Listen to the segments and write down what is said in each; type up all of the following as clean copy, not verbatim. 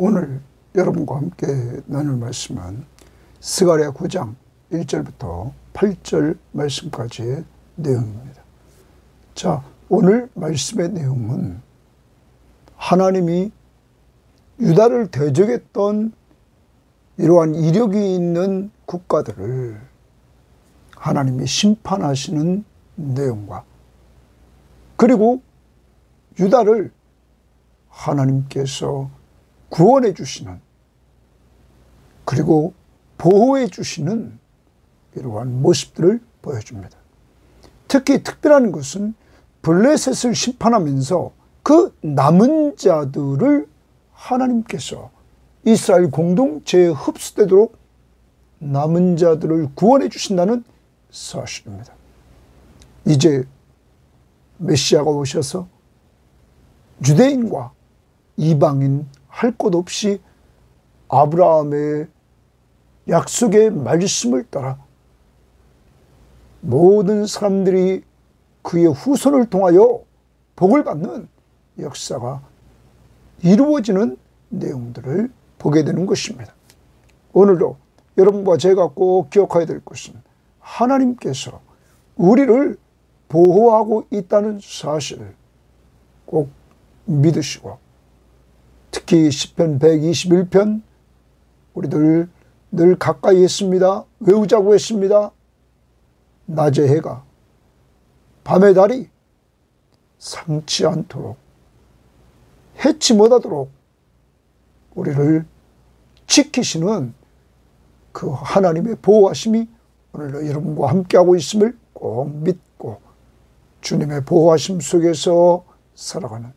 오늘 여러분과 함께 나눌 말씀은 스가랴 9장 1절부터 8절 말씀까지의 내용입니다. 자, 오늘 말씀의 내용은 하나님이 유다를 대적했던 이러한 이력이 있는 국가들을 하나님이 심판하시는 내용과, 그리고 유다를 하나님께서 구원해 주시는, 그리고 보호해 주시는 이러한 모습들을 보여줍니다. 특히 특별한 것은 블레셋을 심판하면서 그 남은 자들을 하나님께서 이스라엘 공동체에 흡수되도록 남은 자들을 구원해 주신다는 사실입니다. 이제 메시아가 오셔서 유대인과 이방인 할 것 없이 아브라함의 약속의 말씀을 따라 모든 사람들이 그의 후손을 통하여 복을 받는 역사가 이루어지는 내용들을 보게 되는 것입니다. 오늘도 여러분과 제가 꼭 기억해야 될 것은 하나님께서 우리를 보호하고 있다는 사실을 꼭 믿으시고, 특히 시편 121편 우리들 늘 가까이 했습니다. 외우자고 했습니다. 낮의 해가 밤의 달이 상치 않도록, 해치 못하도록 우리를 지키시는 그 하나님의 보호하심이 오늘도 여러분과 함께하고 있음을 꼭 믿고 주님의 보호하심 속에서 살아가는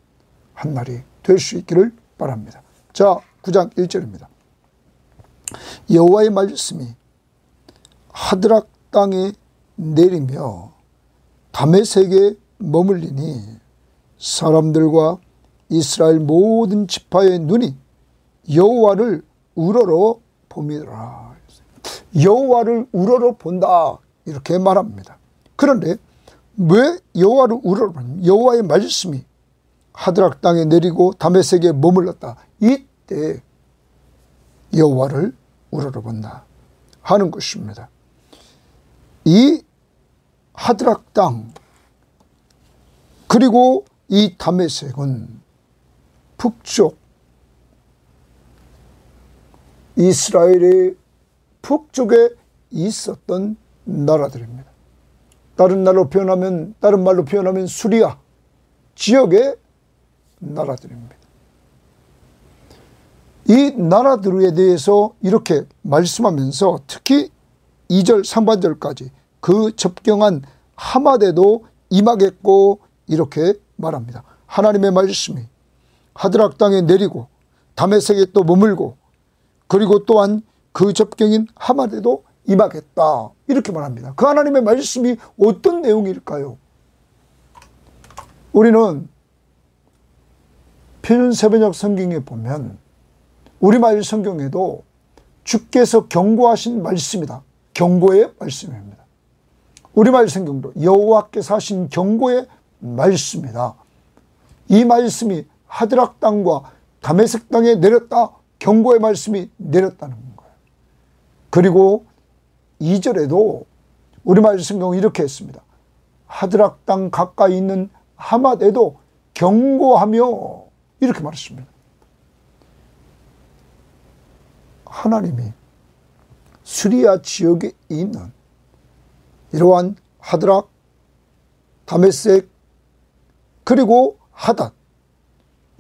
한날이 될 수 있기를 바랍니다. 자, 9장 1절입니다. 여호와의 말씀이 하드락 땅에 내리며 다메섹에 머물리니 사람들과 이스라엘 모든 지파의 눈이 여호와를 우러러 봄이더라. 여호와를 우러러 본다, 이렇게 말합니다. 그런데 왜 여호와를 우러러 보냐? 여호와의 말씀이 하드락 땅에 내리고 다메섹에 머물렀다. 이때 여호와를 우러러 본다 하는 것입니다. 이 하드락 땅, 그리고 이 다메섹은 북쪽, 이스라엘의 북쪽에 있었던 나라들입니다. 다른 말로 표현하면 수리아 지역의 나라들입니다. 이 나라들에 대해서 이렇게 말씀하면서 특히 2절 상반절까지 그 접경한 하맛에도 임하겠고 이렇게 말합니다. 하나님의 말씀이 하드락 땅에 내리고 다메섹에 또 머물고, 그리고 또한 그 접경인 하맛에도 임하겠다, 이렇게 말합니다. 그 하나님의 말씀이 어떤 내용일까요? 우리는 표준세번역 성경에 보면 우리말 성경에도 주께서 경고하신 말씀이다, 경고의 말씀입니다. 우리말 성경도 여호와께서 하신 경고의 말씀이다. 이 말씀이 하드락 땅과 다메섹 땅에 내렸다, 경고의 말씀이 내렸다는 거예요. 그리고 2절에도 우리말 성경은 이렇게 했습니다. 하드락 땅 가까이 있는 하맛에도 경고하며, 이렇게 말했습니다. 하나님이 수리아 지역에 있는 이러한 하드락, 다메섹, 그리고 하닷,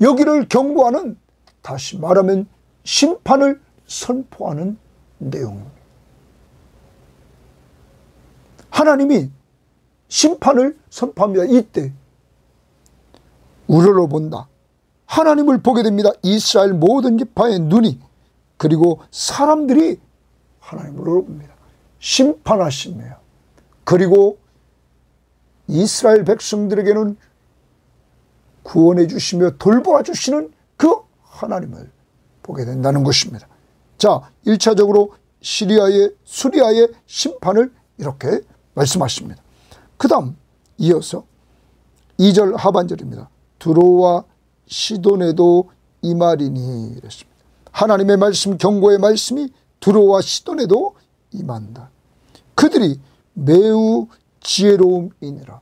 여기를 경고하는, 다시 말하면 심판을 선포하는 내용입니다. 하나님이 심판을 선포합니다. 이때 우러러 본다. 하나님을 보게 됩니다. 이스라엘 모든 지파의 눈이, 그리고 사람들이 하나님을 우러봅니다. 심판하시며, 그리고 이스라엘 백성들에게는 구원해 주시며 돌보아 주시는 그 하나님을 보게 된다는 것입니다. 자, 1차적으로 수리아의 심판을 이렇게 말씀하십니다. 그 다음 이어서 2절 하반절입니다. 두로와 시돈에도 이 말이니 이랬습니다. 하나님의 말씀, 경고의 말씀이 두로와 시돈에도 임한다. 그들이 매우 지혜로움이니라.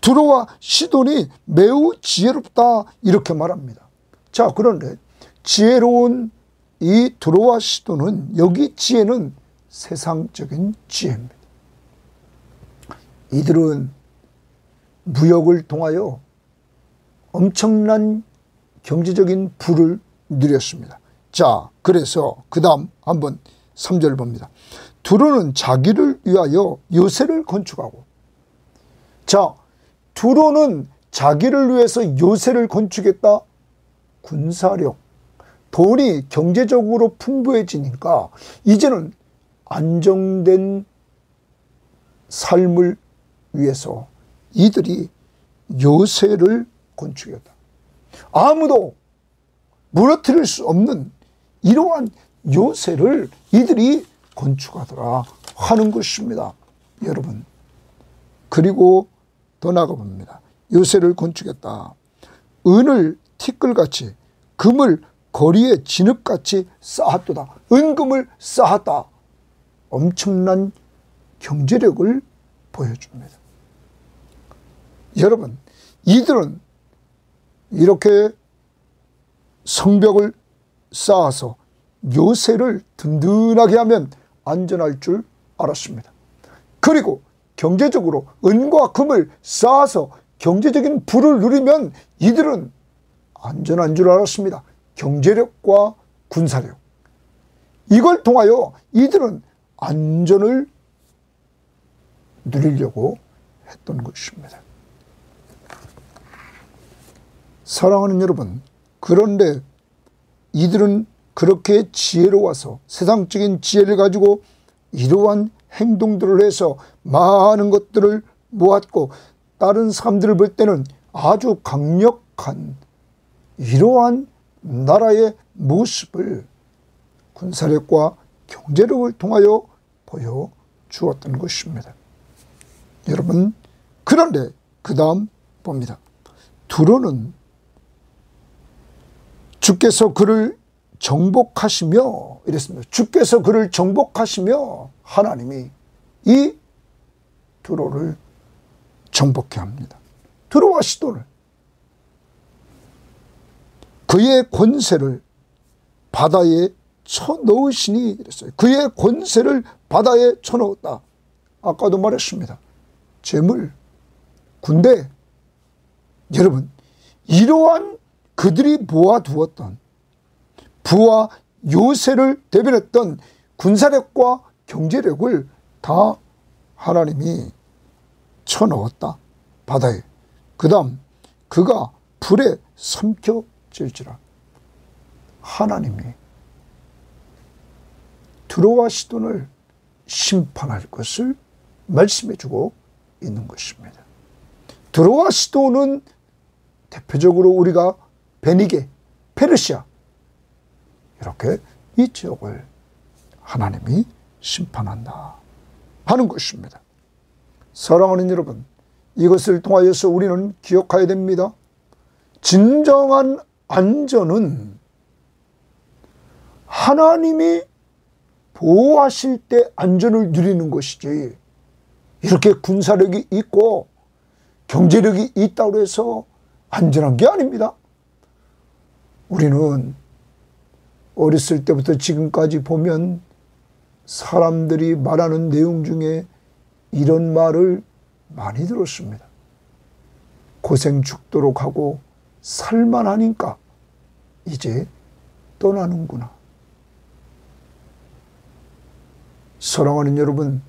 두로와 시돈이 매우 지혜롭다 이렇게 말합니다. 자, 그런데 지혜로운 이 두로와 시돈은, 여기 지혜는 세상적인 지혜입니다. 이들은 무역을 통하여 엄청난 경제적인 부를 누렸습니다. 자, 그래서 그 다음 한번 3절 봅니다. 두로는 자기를 위하여 요새를 건축하고, 자, 두로는 자기를 위해서 요새를 건축했다. 군사력, 돈이 경제적으로 풍부해지니까 이제는 안정된 삶을 위해서 이들이 요새를 건축했다. 아무도 무너뜨릴 수 없는 이러한 요새를 이들이 건축하더라 하는 것입니다. 여러분, 그리고 더 나가 봅니다. 요새를 건축했다. 은을 티끌같이, 금을 거리에 진흙같이 쌓았도다. 은금을 쌓았다. 엄청난 경제력을 보여줍니다. 여러분, 이들은 이렇게 성벽을 쌓아서 요새를 든든하게 하면 안전할 줄 알았습니다. 그리고 경제적으로 은과 금을 쌓아서 경제적인 부를 누리면 이들은 안전한 줄 알았습니다. 경제력과 군사력, 이걸 통하여 이들은 안전을 누리려고 했던 것입니다. 사랑하는 여러분, 그런데 이들은 그렇게 지혜로워서 세상적인 지혜를 가지고 이러한 행동들을 해서 많은 것들을 모았고, 다른 사람들을 볼 때는 아주 강력한 이러한 나라의 모습을 군사력과 경제력을 통하여 보여주었던 것입니다. 여러분, 그런데 그 다음 봅니다. 두로는 주께서 그를 정복하시며 이랬습니다. 주께서 그를 정복하시며 하나님이 이 두로를 정복해 합니다. 두로와 시돈을, 그의 권세를 바다에 쳐넣으시니 이랬어요. 그의 권세를 바다에 쳐넣었다. 아까도 말했습니다. 재물, 군대. 여러분, 이러한 그들이 모아두었던 부와 요새를 대변했던 군사력과 경제력을 다 하나님이 쳐넣었다. 바다에. 그 다음 그가 불에 삼켜질지라. 하나님이 두로와 시돈을 심판할 것을 말씀해주고 있는 것입니다. 두로와 시돈은 대표적으로 우리가 베니게, 페르시아, 이렇게 이 지역을 하나님이 심판한다 하는 것입니다. 사랑하는 여러분, 이것을 통하여서 우리는 기억해야 됩니다. 진정한 안전은 하나님이 보호하실 때 안전을 누리는 것이지, 이렇게 군사력이 있고 경제력이 있다고 해서 안전한 게 아닙니다. 우리는 어렸을 때부터 지금까지 보면 사람들이 말하는 내용 중에 이런 말을 많이 들었습니다. 고생 죽도록 하고 살만하니까 이제 떠나는구나. 사랑하는 여러분,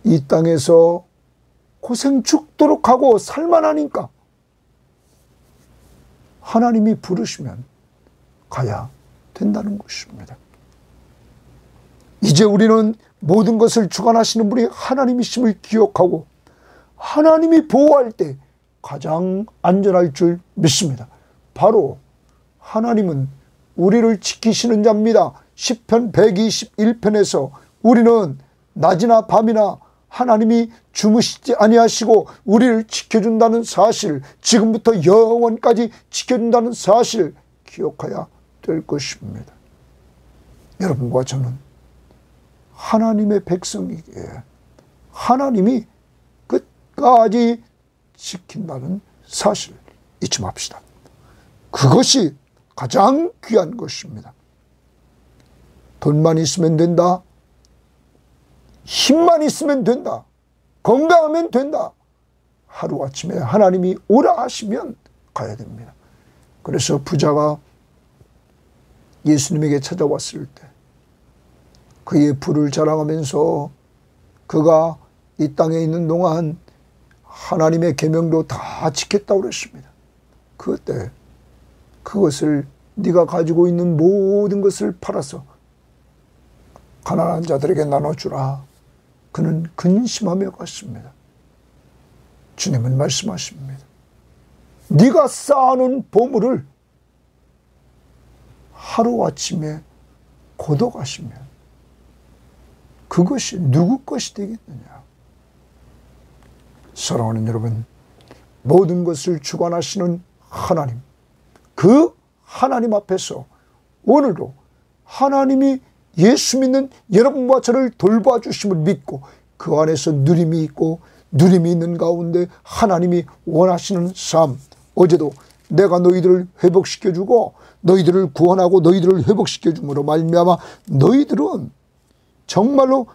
이 땅에서 고생 죽도록 하고 살만하니까 하나님이 부르시면 가야 된다는 것입니다. 이제 우리는 모든 것을 주관하시는 분이 하나님이심을 기억하고 하나님이 보호할 때 가장 안전할 줄 믿습니다. 바로 하나님은 우리를 지키시는 자입니다. 시편 121편에서 우리는 낮이나 밤이나 하나님이 주무시지 아니하시고 우리를 지켜준다는 사실, 지금부터 영원까지 지켜준다는 사실 기억해야 될 것입니다. 여러분과 저는 하나님의 백성이기에 하나님이 끝까지 지킨다는 사실 잊지 맙시다. 그것이 가장 귀한 것입니다. 돈만 있으면 된다. 힘만 있으면 된다. 건강하면 된다. 하루아침에 하나님이 오라 하시면 가야 됩니다. 그래서 부자가 예수님에게 찾아왔을 때 그의 부를 자랑하면서 그가 이 땅에 있는 동안 하나님의 계명도 다 지켰다고 그랬습니다. 그때 그것을 네가 가지고 있는 모든 것을 팔아서 가난한 자들에게 나눠주라. 그는 근심하며 갔습니다. 주님은 말씀하십니다. 네가 쌓아놓은 보물을 하루아침에 고독하시면 그것이 누구 것이 되겠느냐. 사랑하는 여러분, 모든 것을 주관하시는 하나님, 그 하나님 앞에서 오늘도 하나님이 예수 믿는 여러분과 저를 돌봐주심을 믿고 그 안에서 누림이 있고 누림이 있는 가운데 하나님이 원하시는 삶, 어제도 내가 너희들을 회복시켜주고 너희들을 구원하고 너희들을 회복시켜줌으로 말미암아 너희들은 정말로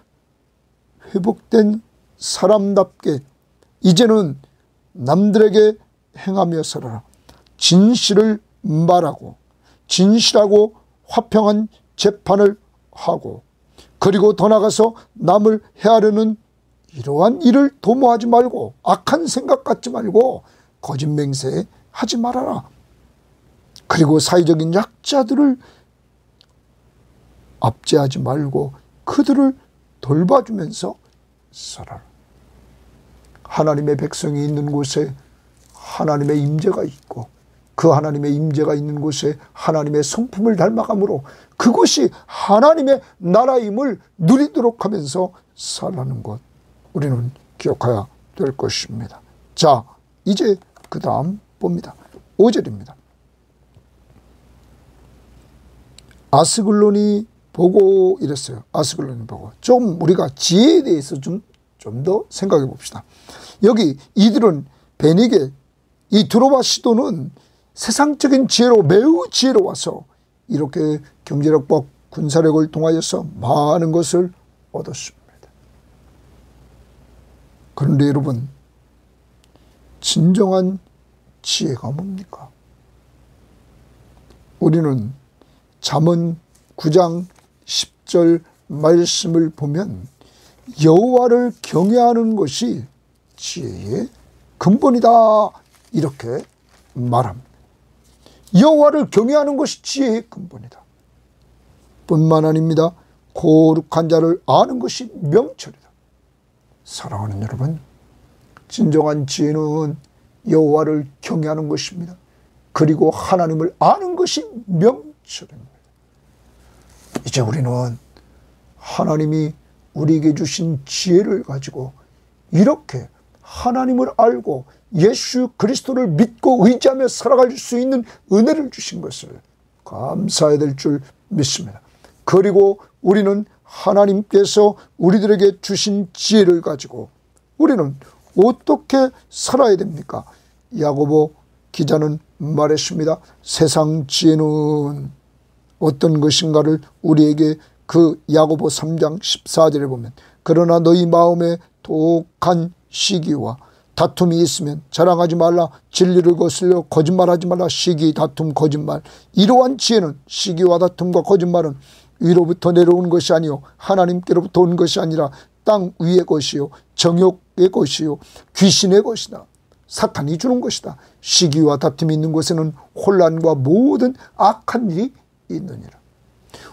회복된 사람답게 이제는 남들에게 행하며 살아라. 진실을 말하고 진실하고 화평한 재판을 하고 그리고 더 나아가서 남을 해하려는 이러한 일을 도모하지 말고 악한 생각 갖지 말고 거짓 맹세하지 말아라. 그리고 사회적인 약자들을 압제하지 말고 그들을 돌봐주면서 살아라. 하나님의 백성이 있는 곳에 하나님의 임재가 있고 그 하나님의 임재가 있는 곳에 하나님의 성품을 닮아감으로 그것이 하나님의 나라임을 누리도록 하면서 살라는 것 우리는 기억해야 될 것입니다. 자, 이제 그 다음 봅니다. 5절입니다. 아스글론이 보고 이랬어요. 아스글론이 보고. 좀 우리가 지혜에 대해서 좀 더 생각해 봅시다. 여기 이들은 베니게 이 드로바 시도는 세상적인 지혜로 매우 지혜로워서 이렇게 경제력과 군사력을 통하여서 많은 것을 얻었습니다. 그런데 여러분, 진정한 지혜가 뭡니까? 우리는 잠언 9장 10절 말씀을 보면 여호와를 경외하는 것이 지혜의 근본이다 이렇게 말합니다. 여호와를 경외하는 것이 지혜의 근본이다. 뿐만 아닙니다. 거룩한 자를 아는 것이 명철이다. 사랑하는 여러분, 진정한 지혜는 여호와를 경외하는 것입니다. 그리고 하나님을 아는 것이 명철입니다. 이제 우리는 하나님이 우리에게 주신 지혜를 가지고 이렇게 하나님을 알고 예수 그리스도를 믿고 의지하며 살아갈 수 있는 은혜를 주신 것을 감사해야 될 줄 믿습니다. 그리고 우리는 하나님께서 우리들에게 주신 지혜를 가지고 우리는 어떻게 살아야 됩니까? 야고보 기자는 말했습니다. 세상 지혜는 어떤 것인가를 우리에게 그 야고보 3장 14절에 보면 그러나 너희 마음에 독한 시기와 다툼이 있으면 자랑하지 말라. 진리를 거슬려 거짓말하지 말라. 시기, 다툼, 거짓말. 이러한 지혜는 시기와 다툼과 거짓말은 위로부터 내려온 것이 아니요 하나님께로부터 온 것이 아니라 땅 위의 것이요 정욕의 것이요 귀신의 것이다. 사탄이 주는 것이다. 시기와 다툼이 있는 곳에는 혼란과 모든 악한 일이 있느니라.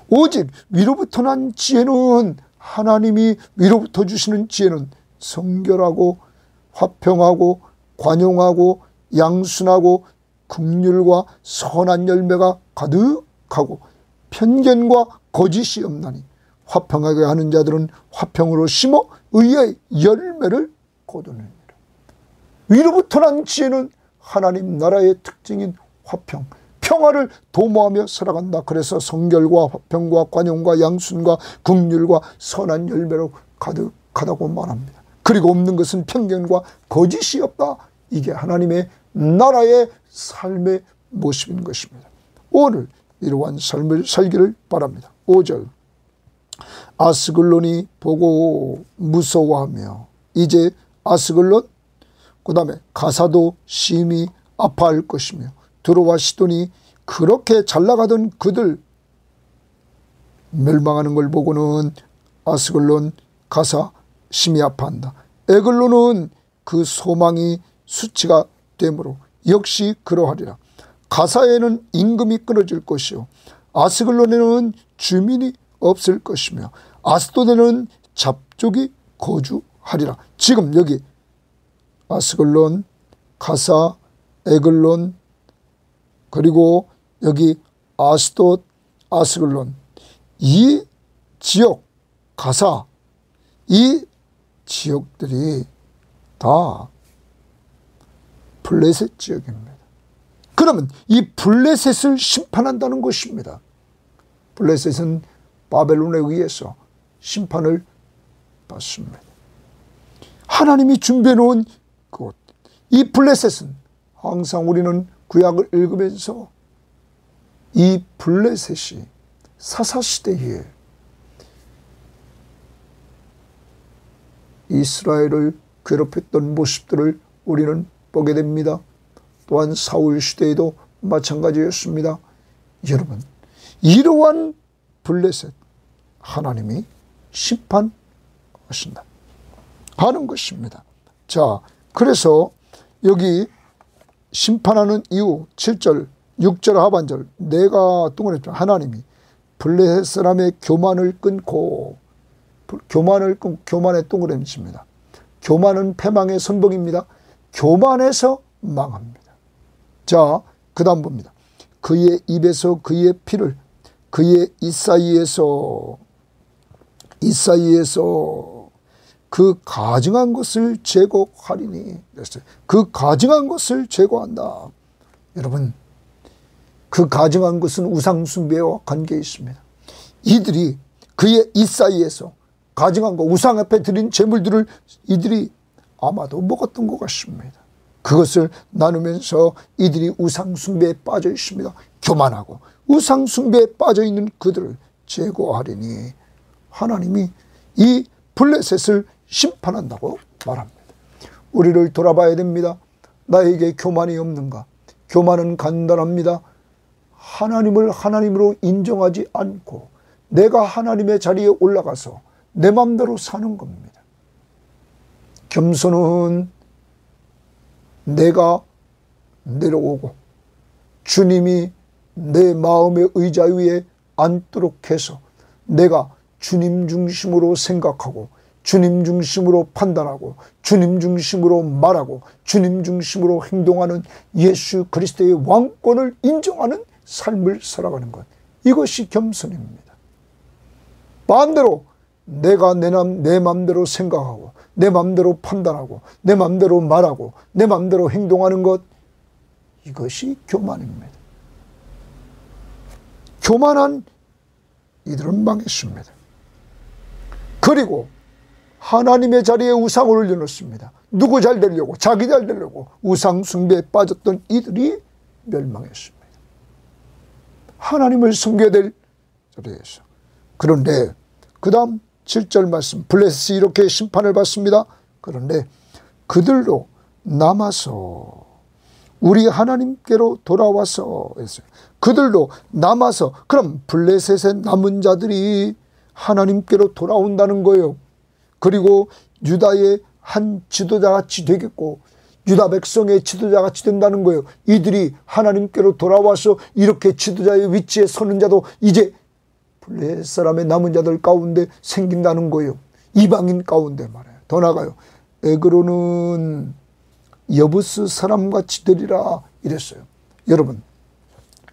오직 위로부터 난 지혜는 하나님이 위로부터 주시는 지혜는 성결하고 화평하고 관용하고 양순하고 긍휼과 선한 열매가 가득하고 편견과 거짓이 없나니 화평하게 하는 자들은 화평으로 심어 의의 열매를 거두느니라. 위로부터 난 지혜는 하나님 나라의 특징인 화평, 평화를 도모하며 살아간다. 그래서 성결과 화평과 관용과 양순과 긍휼과 선한 열매로 가득하다고 말합니다. 그리고 없는 것은 편견과 거짓이 없다. 이게 하나님의 나라의 삶의 모습인 것입니다. 오늘 이러한 삶을 살기를 바랍니다. 5절 아스글론이 보고 무서워하며, 이제 아스글론 그 다음에 가사도 심히 아파할 것이며, 두로와 시돈이 그렇게 잘 나가던 그들 멸망하는 걸 보고는 아스글론 가사 심히 아파한다. 에글론은 그 소망이 수치가 되므로 역시 그러하리라. 가사에는 임금이 끊어질 것이요 아스글론에는 주민이 없을 것이며 아스도드는 잡족이 거주하리라. 지금 여기 아스글론, 가사, 에글론, 그리고 여기 아스돗, 아스글론, 이 지역, 가사, 이 지역들이 다 블레셋 지역입니다. 그러면 이 블레셋을 심판한다는 것입니다. 블레셋은 바벨론에 의해서 심판을 받습니다. 하나님이 준비해 놓은 그곳, 이 블레셋은 항상 우리는 구약을 읽으면서 이 블레셋이 사사시대에 이스라엘을 괴롭혔던 모습들을 우리는 보게 됩니다. 또한 사울 시대에도 마찬가지였습니다. 여러분, 이러한 블레셋 하나님이 심판하신다 하는 것입니다. 자, 그래서 여기 심판하는 이유 7절 6절 하반절 내가 동원했죠. 하나님이 블레셋 사람의 교만을 끊고, 교만의 동그라미입니다. 교만은 패망의 선봉입니다. 교만해서 망합니다. 자, 그 다음 봅니다. 그의 입에서 그의 피를 그의 이사이에서 그 가증한 것을 제거하리니. 그 가증한 것을 제거한다. 여러분, 그 가증한 것은 우상숭배와 관계에 있습니다. 이들이 그의 이사이에서 가증한 것, 우상 앞에 드린 제물들을 이들이 아마도 먹었던 것 같습니다. 그것을 나누면서 이들이 우상숭배에 빠져 있습니다. 교만하고 우상숭배에 빠져 있는 그들을 제거하리니 하나님이 이 블레셋을 심판한다고 말합니다. 우리를 돌아봐야 됩니다. 나에게 교만이 없는가? 교만은 간단합니다. 하나님을 하나님으로 인정하지 않고 내가 하나님의 자리에 올라가서 내 맘대로 사는 겁니다. 겸손은 내가 내려오고 주님이 내 마음의 의자 위에 앉도록 해서 내가 주님 중심으로 생각하고 주님 중심으로 판단하고 주님 중심으로 말하고 주님 중심으로 행동하는 예수 그리스도의 왕권을 인정하는 삶을 살아가는 것, 이것이 겸손입니다. 반대로 내가 내 맘대로 생각하고 내 맘대로 판단하고 내 맘대로 말하고 내 맘대로 행동하는 것, 이것이 교만입니다. 교만한 이들은 망했습니다. 그리고 하나님의 자리에 우상을 올려놓습니다. 누구 잘 되려고, 자기 잘 되려고 우상 숭배에 빠졌던 이들이 멸망했습니다. 하나님을 섬겨야 될 자리에서. 그런데 그 다음 7절 말씀, 블레셋이 이렇게 심판을 받습니다. 그런데 그들로 남아서 우리 하나님께로 돌아와서 했어요. 그들도 남아서, 그럼 블레셋의 남은 자들이 하나님께로 돌아온다는 거예요. 그리고 유다의 한 지도자같이 되겠고 유다 백성의 지도자같이 된다는 거예요. 이들이 하나님께로 돌아와서 이렇게 지도자의 위치에 서는 자도 이제 블레셋 사람의 남은 자들 가운데 생긴다는 거예요. 이방인 가운데 말이에요. 더 나아가요. 에그로는 여부스 사람같이 되리라 이랬어요. 여러분,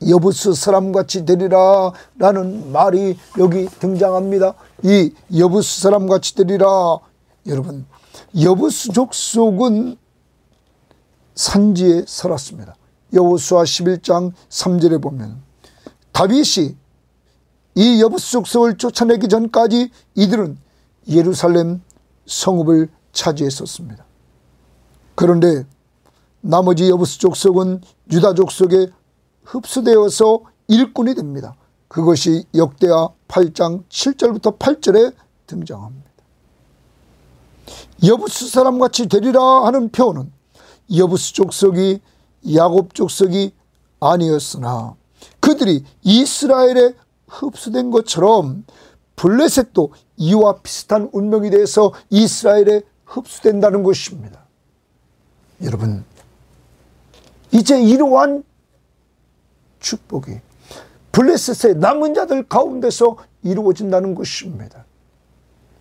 여부스 사람같이 되리라 라는 말이 여기 등장합니다. 이 여부스 사람같이 되리라, 여러분, 여부스 족속은 산지에 살았습니다. 여호수아 11장 3절에 보면 다윗이 이 여부스 족속을 쫓아내기 전까지 이들은 예루살렘 성읍을 차지했었습니다. 그런데 나머지 여부스 족속은 유다 족속에 흡수되어서 일꾼이 됩니다. 그것이 역대하 8장 7절부터 8절에 등장합니다. 여부스 사람같이 되리라 하는 표현은 여부스 족속이 야곱 족속이 아니었으나 그들이 이스라엘에 흡수된 것처럼 블레셋도 이와 비슷한 운명이 돼서 이스라엘에 흡수된다는 것입니다. 여러분, 이제 이러한 축복이 블레셋의 남은 자들 가운데서 이루어진다는 것입니다.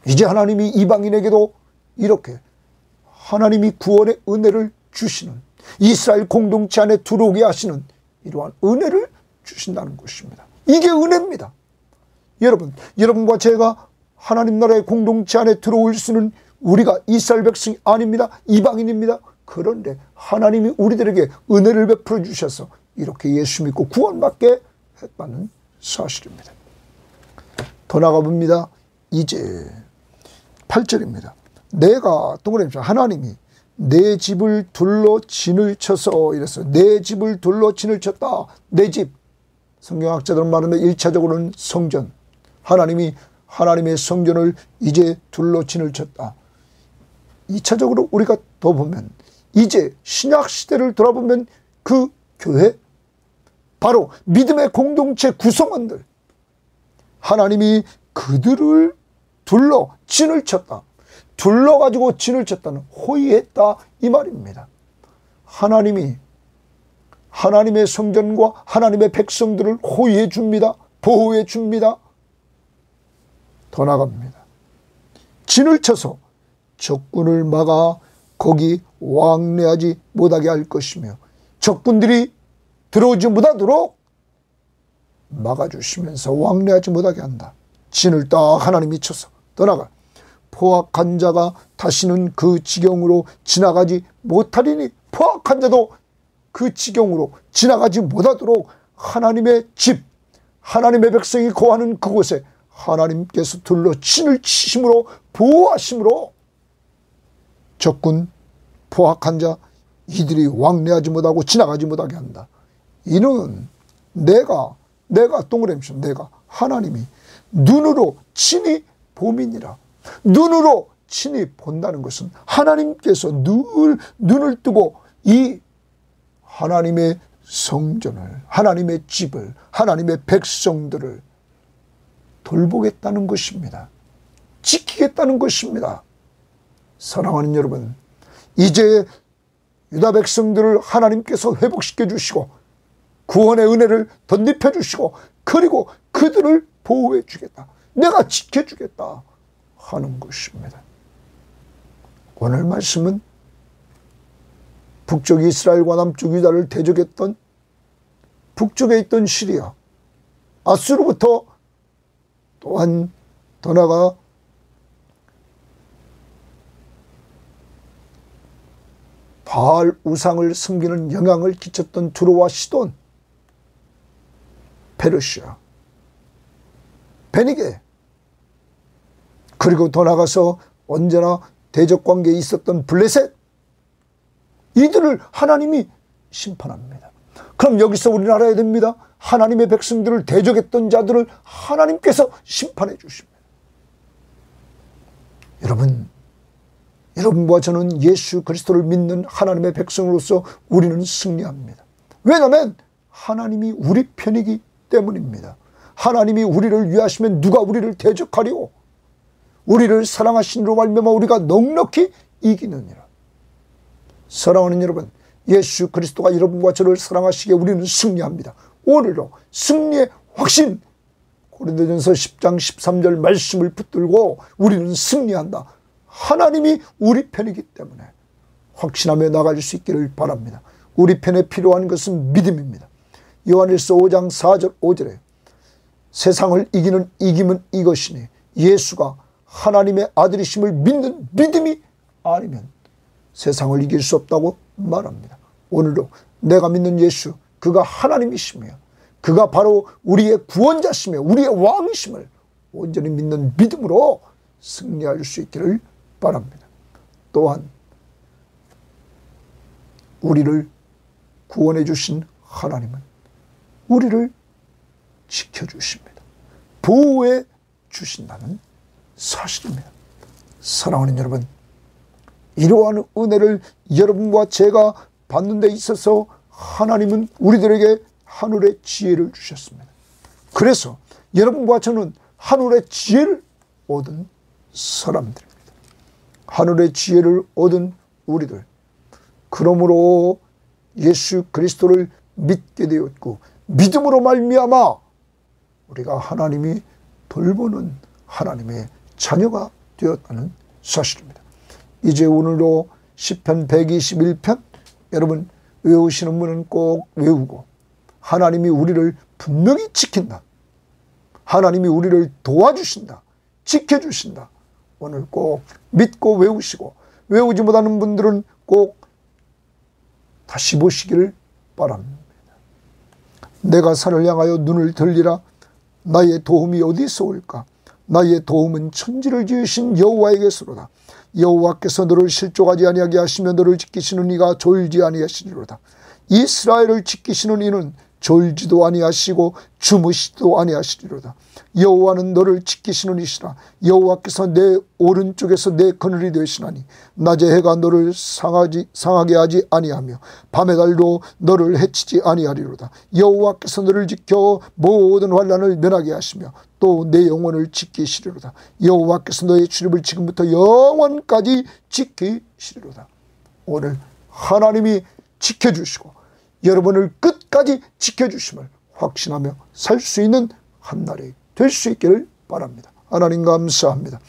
이제 하나님이 이방인에게도 이렇게 하나님이 구원의 은혜를 주시는, 이스라엘 공동체 안에 들어오게 하시는 이러한 은혜를 주신다는 것입니다. 이게 은혜입니다. 여러분과 제가 하나님 나라의 공동체 안에 들어올 수는 우리가 이스라엘 백성이 아닙니다. 이방인입니다. 그런데 하나님이 우리들에게 은혜를 베풀어 주셔서 이렇게 예수 믿고 구원받게 했다는 사실입니다. 더 나가봅니다. 이제 8절입니다. 내가 동그라미 하나님이 내 집을 둘러 진을 쳐서 이랬어요. 내 집을 둘러 진을 쳤다. 내 집. 성경학자들은 말하면 1차적으로는 성전. 하나님이 하나님의 성전을 이제 둘러 진을 쳤다. 2차적으로 우리가 더 보면 이제 신약시대를 돌아보면 그 교회, 바로 믿음의 공동체 구성원들, 하나님이 그들을 둘러 진을 쳤다. 둘러가지고 진을 쳤다는, 호위했다 이 말입니다. 하나님이 하나님의 성전과 하나님의 백성들을 호위해 줍니다. 보호해 줍니다. 더 나갑니다. 진을 쳐서 적군을 막아 거기 왕래하지 못하게 할 것이며 적군들이 들어오지 못하도록 막아주시면서 왕래하지 못하게 한다. 진을 딱 하나님이 쳐서 떠나가 포악한 자가 다시는 그 지경으로 지나가지 못하리니, 포악한 자도 그 지경으로 지나가지 못하도록 하나님의 집, 하나님의 백성이 거하는 그곳에 하나님께서 둘러 진을 치심으로, 보호하심으로 적군, 포악한 자 이들이 왕래하지 못하고 지나가지 못하게 한다. 이는 내가 동그라미 쳐, 내가 하나님이 눈으로 친히 봄이니라. 눈으로 친히 본다는 것은 하나님께서 늘 눈을 뜨고 이 하나님의 성전을, 하나님의 집을, 하나님의 백성들을 돌보겠다는 것입니다. 지키겠다는 것입니다. 사랑하는 여러분, 이제 유다 백성들을 하나님께서 회복시켜 주시고 구원의 은혜를 덧입혀 주시고 그리고 그들을 보호해 주겠다, 내가 지켜주겠다 하는 것입니다. 오늘 말씀은 북쪽 이스라엘과 남쪽 유다를 대적했던 북쪽에 있던 시리아, 아수르부터 또한 더 나아가 바알 우상을 섬기는 영향을 끼쳤던 두로와 시돈, 페르시아, 베니게, 그리고 더 나가서 언제나 대적관계에 있었던 블레셋, 이들을 하나님이 심판합니다. 그럼 여기서 우리는 알아야 됩니다. 하나님의 백성들을 대적했던 자들을 하나님께서 심판해 주십니다. 여러분과 저는 예수 그리스도를 믿는 하나님의 백성으로서 우리는 승리합니다. 왜냐하면 하나님이 우리 편이기 때문입니다. 하나님이 우리를 위하시면 누가 우리를 대적하리오? 우리를 사랑하신으로 말미암아 우리가 넉넉히 이기느니라. 사랑하는 여러분, 예수 그리스도가 여러분과 저를 사랑하시기에 우리는 승리합니다. 오늘도 승리의 확신, 고린도전서 10장 13절 말씀을 붙들고 우리는 승리한다. 하나님이 우리 편이기 때문에 확신하며 나갈 수 있기를 바랍니다. 우리 편에 필요한 것은 믿음입니다. 요한일서 5장 4절 5절에 세상을 이기는 이김은 이것이니 예수가 하나님의 아들이심을 믿는 믿음이 아니면 세상을 이길 수 없다고 말합니다. 오늘도 내가 믿는 예수, 그가 하나님이시며 그가 바로 우리의 구원자시며 우리의 왕이심을 온전히 믿는 믿음으로 승리할 수 있기를 바랍니다. 또한 우리를 구원해 주신 하나님은 우리를 지켜주십니다. 보호해 주신다는 사실입니다. 사랑하는 여러분, 이러한 은혜를 여러분과 제가 받는 데 있어서 하나님은 우리들에게 하늘의 지혜를 주셨습니다. 그래서 여러분과 저는 하늘의 지혜를 얻은 사람들입니다. 하늘의 지혜를 얻은 우리들, 그러므로 예수 그리스도를 믿게 되었고 믿음으로 말미암아 우리가 하나님이 돌보는 하나님의 자녀가 되었다는 사실입니다. 이제 오늘도 시편 121편 여러분 외우시는 분은 꼭 외우고, 하나님이 우리를 분명히 지킨다, 하나님이 우리를 도와주신다, 지켜주신다, 오늘 꼭 믿고 외우시고, 외우지 못하는 분들은 꼭 다시 보시기를 바랍니다. 내가 산을 향하여 눈을 들리라. 나의 도움이 어디서 올까? 나의 도움은 천지를 지으신 여호와에게서로다. 여호와께서 너를 실족하지 아니하게 하시며 너를 지키시는 이가 졸지 아니하시리로다. 이스라엘을 지키시는 이는 졸지도 아니하시고 주무시지도 아니하시리로다. 여호와는 너를 지키시는 이시라. 여호와께서 내 오른쪽에서 내 그늘이 되시나니 낮에 해가 너를 상하게 하지 아니하며 밤의 달도 너를 해치지 아니하리로다. 여호와께서 너를 지켜 모든 환난을 면하게 하시며 또 내 영혼을 지키시리로다. 여호와께서 너의 출입을 지금부터 영원까지 지키시리로다. 오늘 하나님이 지켜주시고 여러분을 끝까지 지켜주심을 확신하며 살 수 있는 한날이 될 수 있기를 바랍니다. 하나님 감사합니다.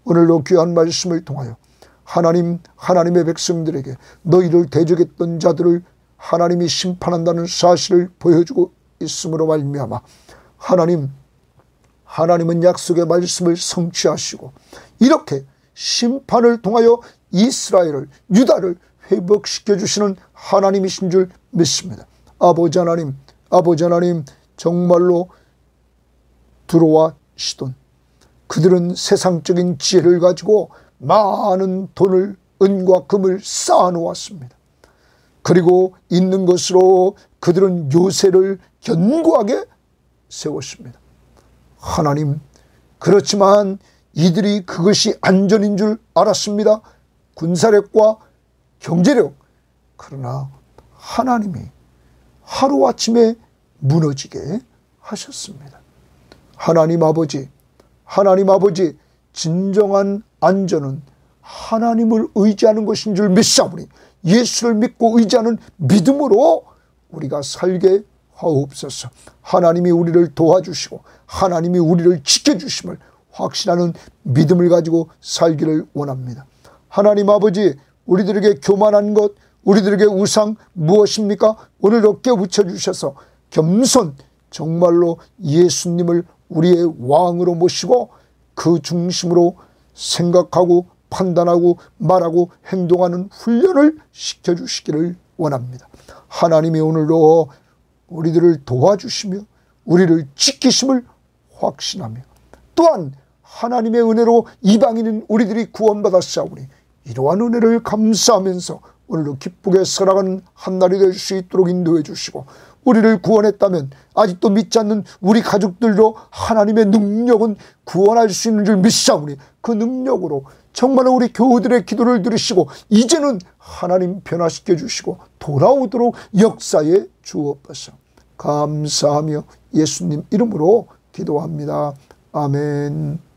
오늘도 귀한 말씀을 통하여 하나님의 백성들에게 너희를 대적했던 자들을 하나님이 심판한다는 사실을 보여주고 있음으로 말미암아 하나님은 약속의 말씀을 성취하시고 이렇게 심판을 통하여 이스라엘을, 유다를 회복시켜 주시는 하나님이신 줄 믿습니다. 아버지 하나님, 정말로 들어와시던 그들은 세상적인 지혜를 가지고 많은 돈을, 은과 금을 쌓아놓았습니다. 그리고 있는 것으로 그들은 요새를 견고하게 세웠습니다. 하나님, 그렇지만 이들이 그것이 안전인 줄 알았습니다. 군사력과 경제력. 그러나 하나님이 하루아침에 무너지게 하셨습니다. 하나님 아버지, 진정한 안전은 하나님을 의지하는 것인 줄 믿사오니 예수를 믿고 의지하는 믿음으로 우리가 살게 하옵소서. 하나님이 우리를 도와주시고 하나님이 우리를 지켜주심을 확신하는 믿음을 가지고 살기를 원합니다. 하나님 아버지, 우리들에게 교만한 것, 우리들에게 우상 무엇입니까? 오늘도 깨우쳐 주셔서 겸손, 정말로 예수님을 우리의 왕으로 모시고 그 중심으로 생각하고 판단하고 말하고 행동하는 훈련을 시켜주시기를 원합니다. 하나님이 오늘도 우리들을 도와주시며 우리를 지키심을 확신하며 또한 하나님의 은혜로 이방인인 우리들이 구원받았사오니 이러한 은혜를 감사하면서 오늘도 기쁘게 살아가는 한날이 될 수 있도록 인도해 주시고, 우리를 구원했다면 아직도 믿지 않는 우리 가족들도 하나님의 능력은 구원할 수 있는 줄 믿사오니 그 능력으로 정말로 우리 교우들의 기도를 들으시고 이제는 하나님 변화시켜 주시고 돌아오도록 역사해 주옵소서. 감사하며 예수님 이름으로 기도합니다. 아멘.